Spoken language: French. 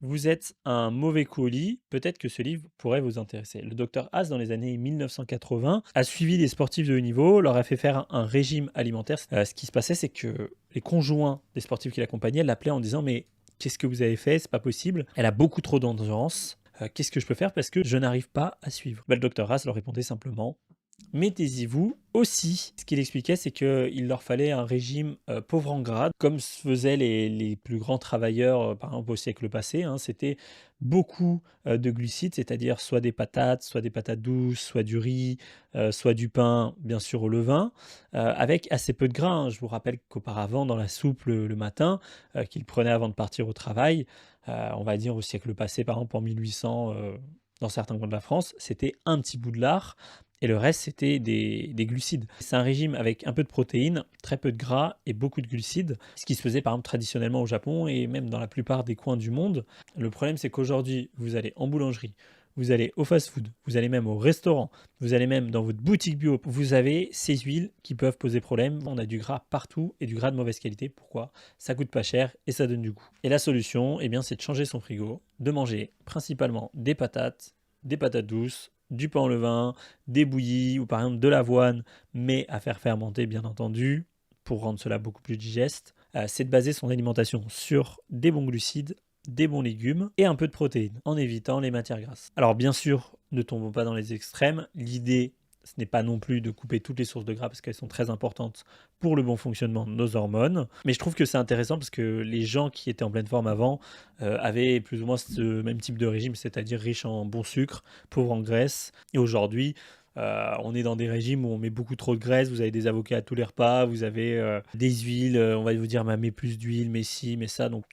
Vous êtes un mauvais colis, peut-être que ce livre pourrait vous intéresser. Le docteur Haas, dans les années 1980, a suivi des sportifs de haut niveau, leur a fait faire un régime alimentaire. Ce qui se passait, c'est que les conjoints des sportifs qui l'accompagnaient l'appelaient en disant: «Mais qu'est-ce que vous avez fait? C'est pas possible. Elle a beaucoup trop d'endurance. Qu'est-ce que je peux faire parce que je n'arrive pas à suivre?» Le docteur Haas leur répondait simplement: «Mettez-y vous aussi». Ce qu'il expliquait, c'est qu'il leur fallait un régime, pauvre en gras, comme se faisaient les plus grands travailleurs, par exemple au siècle passé, hein. C'était beaucoup, de glucides, c'est-à-dire soit des patates douces, soit du riz, soit du pain, bien sûr au levain, avec assez peu de gras, hein. Je vous rappelle qu'auparavant dans la soupe le matin, qu'ils prenaient avant de partir au travail, on va dire au siècle passé, par exemple en 1800, dans certains coins de la France, c'était un petit bout de lard et le reste, c'était des glucides. C'est un régime avec un peu de protéines, très peu de gras et beaucoup de glucides, ce qui se faisait par exemple traditionnellement au Japon et même dans la plupart des coins du monde. Le problème, c'est qu'aujourd'hui, vous allez en boulangerie, vous allez au fast-food, vous allez même au restaurant, vous allez même dans votre boutique bio, vous avez ces huiles qui peuvent poser problème. On a du gras partout et du gras de mauvaise qualité. Pourquoi? Ça coûte pas cher et ça donne du goût. Et la solution, eh bien, c'est de changer son frigo, de manger principalement des patates douces, du pain au levain, des bouillies ou par exemple de l'avoine, mais à faire fermenter bien entendu, pour rendre cela beaucoup plus digeste. C'est de baser son alimentation sur des bons glucides, des bons légumes et un peu de protéines, en évitant les matières grasses. Alors bien sûr, ne tombons pas dans les extrêmes. L'idée, ce n'est pas non plus de couper toutes les sources de gras parce qu'elles sont très importantes pour le bon fonctionnement de nos hormones. Mais je trouve que c'est intéressant parce que les gens qui étaient en pleine forme avant avaient plus ou moins ce même type de régime, c'est-à-dire riche en bon sucre, pauvre en graisse. Et aujourd'hui, on est dans des régimes où on met beaucoup trop de graisse, vous avez des avocats à tous les repas, vous avez des huiles, on va vous dire: «Mais mets plus d'huile, mais ci, mais ça», donc